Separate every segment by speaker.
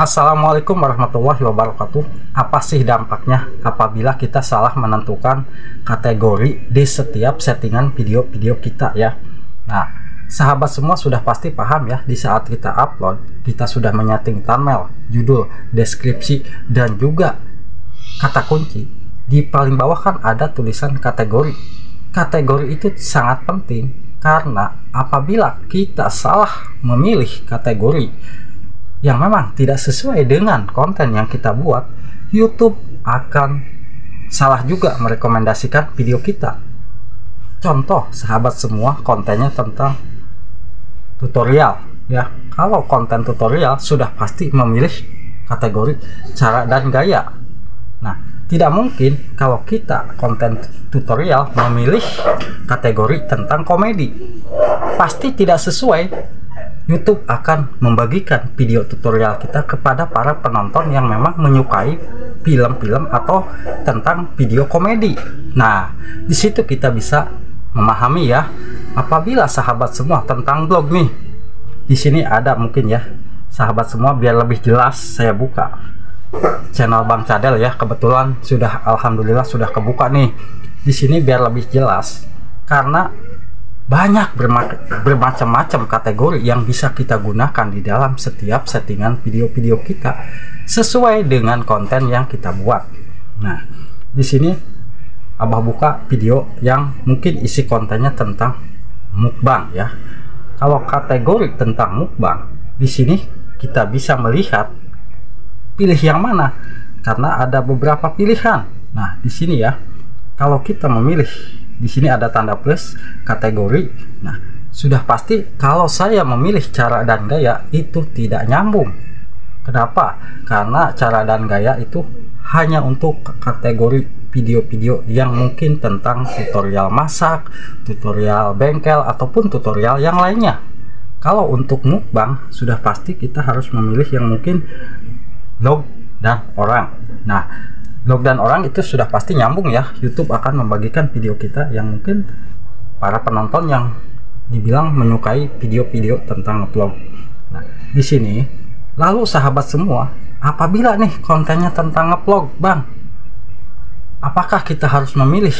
Speaker 1: Assalamualaikum warahmatullahi wabarakatuh. Apa sih dampaknya apabila kita salah menentukan kategori di setiap settingan video-video kita ya? Nah, sahabat semua sudah pasti paham ya, di saat kita upload, kita sudah menyeting thumbnail, judul, deskripsi, dan juga kata kunci. Di paling bawah kan ada tulisan kategori. Kategori itu sangat penting karena apabila kita salah memilih kategori yang memang tidak sesuai dengan konten yang kita buat, YouTube akan salah juga merekomendasikan video kita. Contoh, sahabat semua, kontennya tentang tutorial ya. Kalau konten tutorial sudah pasti memilih kategori cara dan gaya. Nah, tidak mungkin kalau kita konten tutorial memilih kategori tentang komedi. Pasti tidak sesuai. YouTube akan membagikan video tutorial kita kepada para penonton yang memang menyukai film-film atau tentang video komedi. Nah, di situ kita bisa memahami ya. Apabila sahabat semua tentang blog nih, di sini ada mungkin ya, sahabat semua, biar lebih jelas saya buka channel Bang Cadel ya. Kebetulan sudah, alhamdulillah sudah kebuka nih. Di sini biar lebih jelas karena banyak bermacam-macam kategori yang bisa kita gunakan di dalam setiap settingan video-video kita sesuai dengan konten yang kita buat. Nah, di sini Abah buka video yang mungkin isi kontennya tentang mukbang ya. Kalau kategori tentang mukbang, di sini kita bisa melihat pilih yang mana karena ada beberapa pilihan. Nah, di sini ya, kalau kita memilih, di sini ada tanda plus kategori. Nah, sudah pasti kalau saya memilih cara dan gaya itu tidak nyambung. Kenapa? Karena cara dan gaya itu hanya untuk kategori video-video yang mungkin tentang tutorial masak, tutorial bengkel, ataupun tutorial yang lainnya. Kalau untuk mukbang, sudah pasti kita harus memilih yang mungkin vlog dan orang. Nah, vlog dan orang itu sudah pasti nyambung ya. YouTube akan membagikan video kita yang mungkin para penonton yang dibilang menyukai video-video tentang vlog. Nah, di sini lalu sahabat semua, apabila nih kontennya tentang ngevlog, Bang, apakah kita harus memilih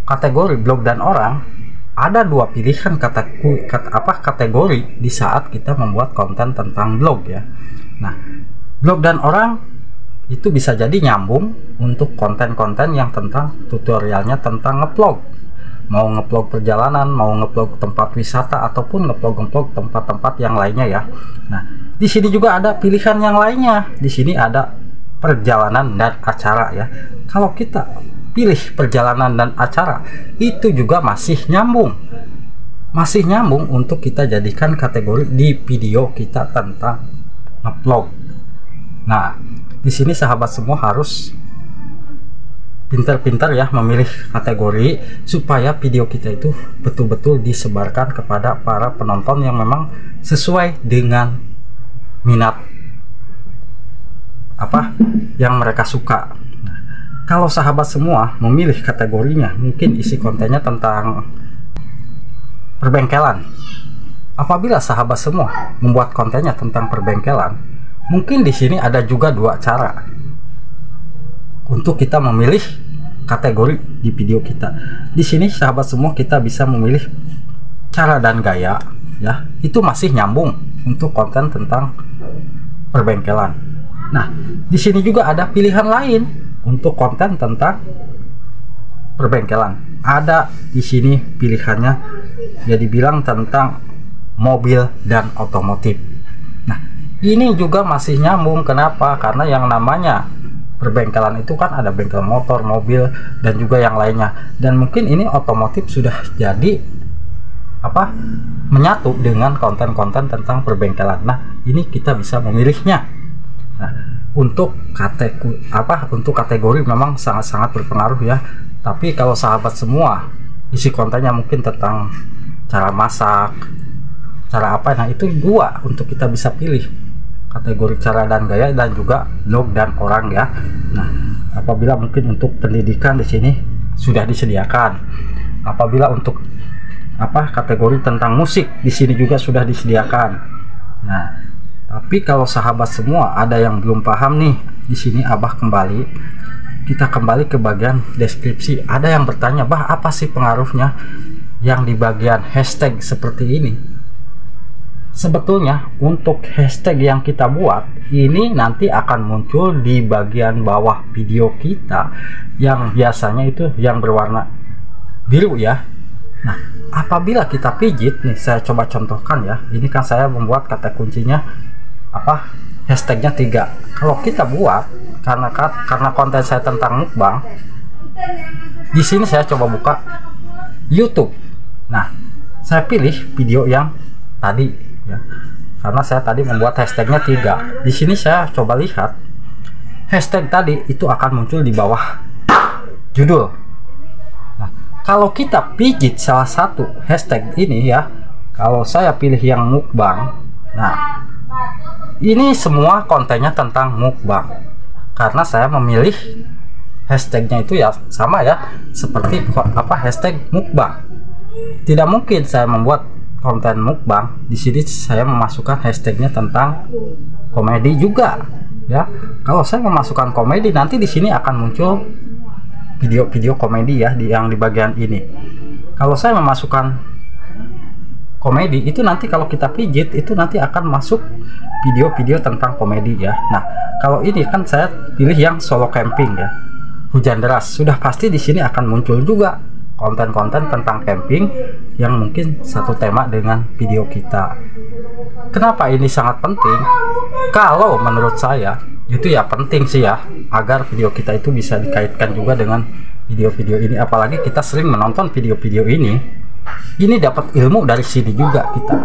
Speaker 1: kategori vlog dan orang? Ada dua pilihan kategori di saat kita membuat konten tentang vlog ya. Nah, vlog dan orang itu bisa jadi nyambung untuk konten-konten yang tentang tutorialnya tentang ngevlog. Mau ngevlog perjalanan, mau ngevlog tempat wisata, ataupun ngevlog tempat-tempat yang lainnya ya. Nah, di sini juga ada pilihan yang lainnya. Di sini ada perjalanan dan acara ya. Kalau kita pilih perjalanan dan acara, itu juga masih nyambung. Masih nyambung untuk kita jadikan kategori di video kita tentang ngevlog. Nah, di sini sahabat semua harus pintar-pintar ya memilih kategori supaya video kita itu betul-betul disebarkan kepada para penonton yang memang sesuai dengan minat apa yang mereka suka. Nah, kalau sahabat semua memilih kategorinya mungkin isi kontennya tentang perbengkelan. Apabila sahabat semua membuat kontennya tentang perbengkelan, mungkin di sini ada juga dua cara untuk kita memilih kategori di video kita. Di sini sahabat semua kita bisa memilih cara dan gaya ya. Itu masih nyambung untuk konten tentang perbengkelan. Nah, di sini juga ada pilihan lain untuk konten tentang perbengkelan. Ada di sini pilihannya ya, dibilang tentang mobil dan otomotif. Ini juga masih nyambung. Kenapa? Karena yang namanya perbengkelan itu kan ada bengkel motor, mobil, dan juga yang lainnya. Dan mungkin ini otomotif sudah jadi menyatu dengan konten-konten tentang perbengkelan. Nah, ini kita bisa memilihnya. Nah, untuk kategori memang sangat-sangat berpengaruh ya. Tapi kalau sahabat semua isi kontennya mungkin tentang cara masak, cara apa, nah itu dua untuk kita bisa pilih kategori cara dan gaya dan juga vlog dan orang ya. Nah, apabila mungkin untuk pendidikan di sini sudah disediakan. Apabila untuk kategori tentang musik di sini juga sudah disediakan. Nah, Tapi kalau sahabat semua ada yang belum paham nih, di sini Abah kita kembali ke bagian deskripsi. Ada yang bertanya, "Bah, apa sih pengaruhnya yang di bagian hashtag seperti ini?" Sebetulnya untuk hashtag yang kita buat ini nanti akan muncul di bagian bawah video kita yang biasanya itu yang berwarna biru ya. Nah, apabila kita pijit nih, saya coba contohkan ya. Ini kan saya membuat kata kuncinya hashtagnya 3. Kalau kita buat karena konten saya tentang mukbang, di sini saya coba buka YouTube. Nah, saya pilih video yang tadi ya, karena saya tadi membuat hashtagnya 3. Di sini saya coba lihat hashtag tadi itu akan muncul di bawah judul. Nah, kalau kita pijit salah satu hashtag ini ya, kalau saya pilih yang mukbang, nah ini semua kontennya tentang mukbang, karena saya memilih hashtagnya itu ya sama ya seperti hashtag mukbang. Tidak mungkin saya membuat konten mukbang di sini saya memasukkan hashtagnya tentang komedi juga ya. Kalau saya memasukkan komedi, nanti di sini akan muncul video-video komedi ya yang di bagian ini. Kalau saya memasukkan komedi itu, nanti kalau kita pijit itu nanti akan masuk video-video tentang komedi ya. Nah, kalau ini kan saya pilih yang solo camping ya, hujan deras, sudah pasti di sini akan muncul juga konten-konten tentang camping yang mungkin satu tema dengan video kita. Kenapa ini sangat penting? Kalau menurut saya itu ya penting sih ya, agar video kita itu bisa dikaitkan juga dengan video-video ini. Apalagi kita sering menonton video-video ini dapat ilmu dari sini juga kita.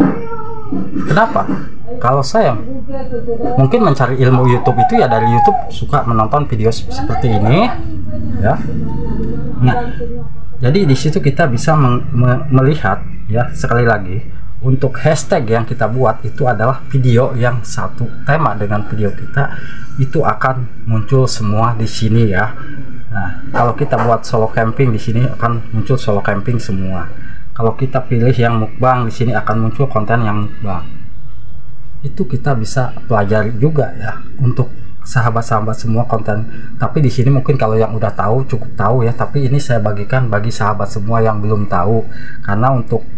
Speaker 1: Kenapa? Kalau saya mungkin mencari ilmu YouTube itu ya dari YouTube, suka menonton video seperti ini ya. Nah, jadi di situ kita bisa melihat ya, sekali lagi untuk hashtag yang kita buat itu adalah video yang satu tema dengan video kita, itu akan muncul semua di sini ya. Nah, kalau kita buat solo camping, di sini akan muncul solo camping semua. Kalau kita pilih yang mukbang, di sini akan muncul konten yang mukbang. Itu kita bisa pelajari juga ya untuk sahabat-sahabat semua konten. Tapi di sini mungkin kalau yang udah tahu cukup tahu ya, tapi ini saya bagikan bagi sahabat semua yang belum tahu, karena untuk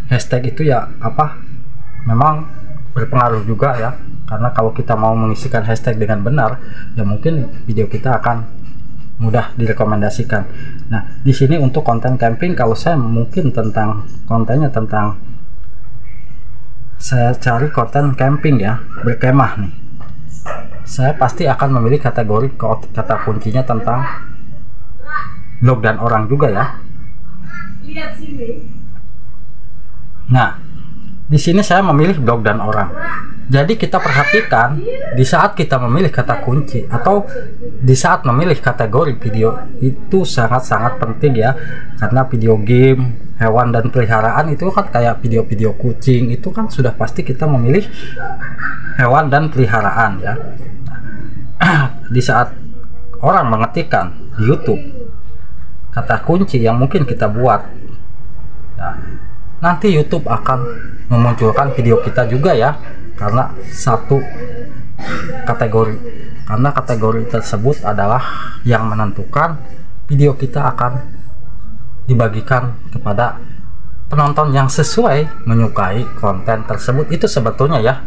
Speaker 1: hashtag itu ya memang berpengaruh juga ya. Karena kalau kita mau mengisikan hashtag dengan benar ya, mungkin video kita akan mudah direkomendasikan. Nah, di sini untuk konten camping, kalau saya mungkin tentang kontennya tentang, saya cari konten camping ya, berkemah nih, saya pasti akan memilih kategori kata kuncinya tentang blog dan orang juga ya. Nah, di sini saya memilih blog dan orang. Jadi kita perhatikan di saat kita memilih kata kunci atau di saat memilih kategori video itu sangat-sangat penting ya, karena video game, hewan dan peliharaan itu kan kayak video-video kucing, itu kan sudah pasti kita memilih hewan dan peliharaan ya. Di saat orang mengetikkan di YouTube kata kunci yang mungkin kita buat ya, nanti YouTube akan memunculkan video kita juga ya, karena satu kategori, karena kategori tersebut adalah yang menentukan video kita akan dibagikan kepada penonton yang sesuai menyukai konten tersebut. Itu sebetulnya ya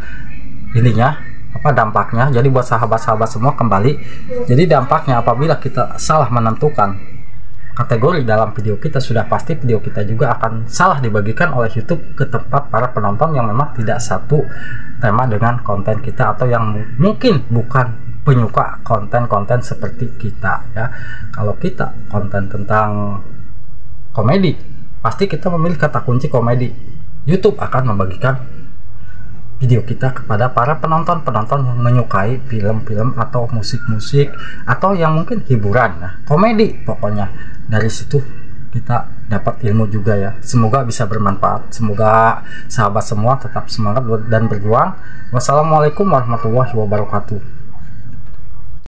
Speaker 1: ininya dampaknya. Jadi buat sahabat-sahabat semua kembali, jadi dampaknya apabila kita salah menentukan kategori dalam video kita, sudah pasti video kita juga akan salah dibagikan oleh YouTube ke tempat para penonton yang memang tidak satu tema dengan konten kita, atau yang mungkin bukan penyuka konten-konten seperti kita ya. Kalau kita konten tentang komedi, pasti kita memilih kata kunci komedi, YouTube akan membagikan video kita kepada para penonton-penonton yang menyukai film-film atau musik-musik atau yang mungkin hiburan, nah komedi pokoknya. Dari situ kita dapat ilmu juga ya. Semoga bisa bermanfaat. Semoga sahabat semua tetap semangat dan berjuang. Wassalamualaikum warahmatullahi wabarakatuh.